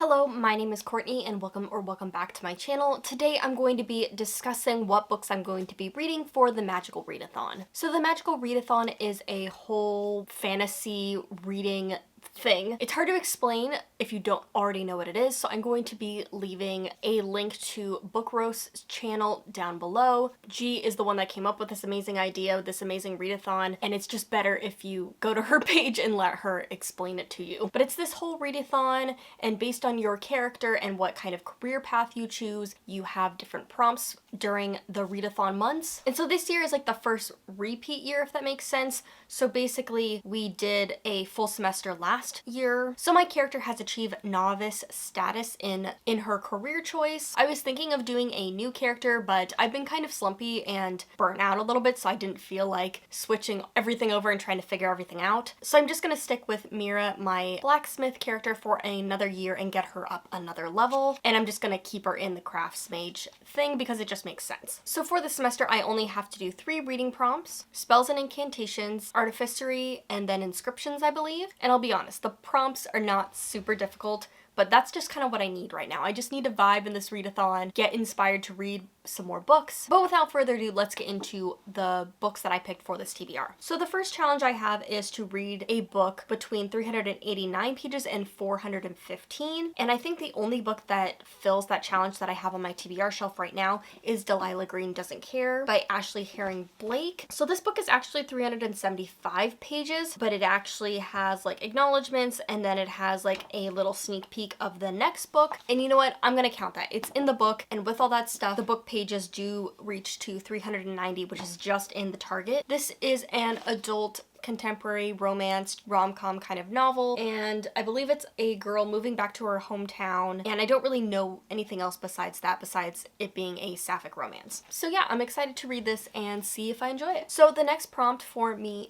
Hello, my name is Courtney and welcome back to my channel. Today I'm going to be discussing what books I'm going to be reading for the Magical Readathon. So the Magical Readathon is a whole fantasy reading thing. It's hard to explain if you don't already know what it is, so I'm going to be leaving a link to Book Roast's channel down below. G is the one that came up with this amazing idea, this amazing readathon, and it's just better if you go to her page and let her explain it to you. But it's this whole readathon, and based on your character and what kind of career path you choose, you have different prompts during the readathon months. And so this year is like the first repeat year, if that makes sense. So basically we did a full semester last year. So my character has achieved novice status in her career choice. I was thinking of doing a new character, but I've been kind of slumpy and burnt out a little bit, so I didn't feel like switching everything over and trying to figure everything out. So I'm just gonna stick with Mira, my blacksmith character, for another year and get her up another level. And I'm just gonna keep her in the crafts mage thing because it just makes sense. So for the semester, I only have to do 3 reading prompts: spells and incantations, artificery, and then inscriptions, I believe. And I'll be honest, the prompts are not super difficult, but that's just kind of what I need right now. I just need to vibe in this readathon, get inspired to read some more books. But without further ado, let's get into the books that I picked for this TBR. So the first challenge I have is to read a book between 389 pages and 415. And I think the only book that fills that challenge that I have on my TBR shelf right now is Delilah Green Doesn't Care by Ashley Herring Blake. So this book is actually 375 pages, but it actually has like acknowledgements, and then it has like a little sneak peek of the next book. And you know what? I'm gonna count that. It's in the book, and with all that stuff, the book pages do reach to 390, which is just in the target. This is an adult contemporary romance rom-com kind of novel, and I believe it's a girl moving back to her hometown, and I don't really know anything else besides that, besides it being a sapphic romance. So yeah, I'm excited to read this and see if I enjoy it. So the next prompt for me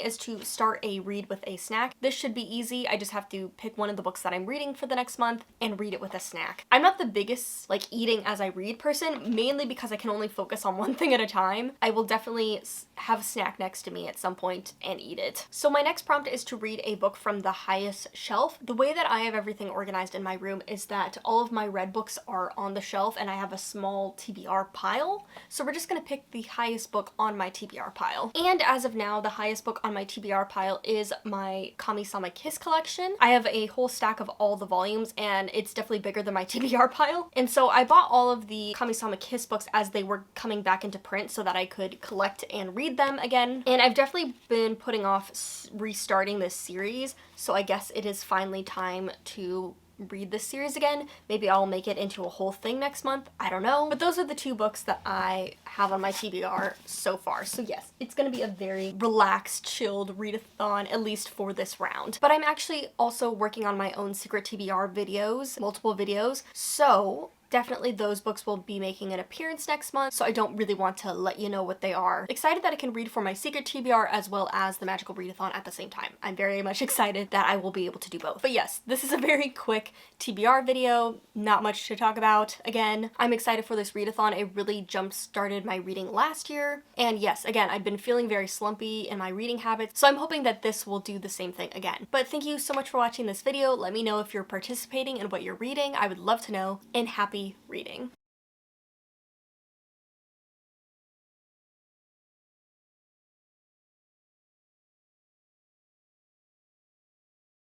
is to start a read with a snack. This should be easy. I just have to pick one of the books that I'm reading for the next month and read it with a snack. I'm not the biggest like eating as I read person, mainly because I can only focus on one thing at a time. I will definitely have a snack next to me at some point and eat it. So my next prompt is to read a book from the highest shelf. The way that I have everything organized in my room is that all of my read books are on the shelf and I have a small TBR pile. So we're just gonna pick the highest book on my TBR pile. And as of now, the highest book on my TBR pile is my Kami-sama Kiss collection. I have a whole stack of all the volumes, and it's definitely bigger than my TBR pile. And so I bought all of the Kami-sama Kiss books as they were coming back into print so that I could collect and read them again. And I've definitely been putting off restarting this series, so I guess it is finally time to read this series again. Maybe I'll make it into a whole thing next month. I don't know. But those are the 2 books that I have on my TBR so far. So yes, it's gonna be a very relaxed, chilled readathon, at least for this round. But I'm actually also working on my own secret TBR videos, multiple videos. So definitely those books will be making an appearance next month, so I don't really want to let you know what they are. Excited that I can read for my secret TBR as well as the Magical Readathon at the same time. I'm very much excited that I will be able to do both. But yes, this is a very quick TBR video, not much to talk about. Again, I'm excited for this readathon. It really jump-started my reading last year. And yes, again, I've been feeling very slumpy in my reading habits, so I'm hoping that this will do the same thing again. But thank you so much for watching this video. Let me know if you're participating and what you're reading. I would love to know, and happy reading.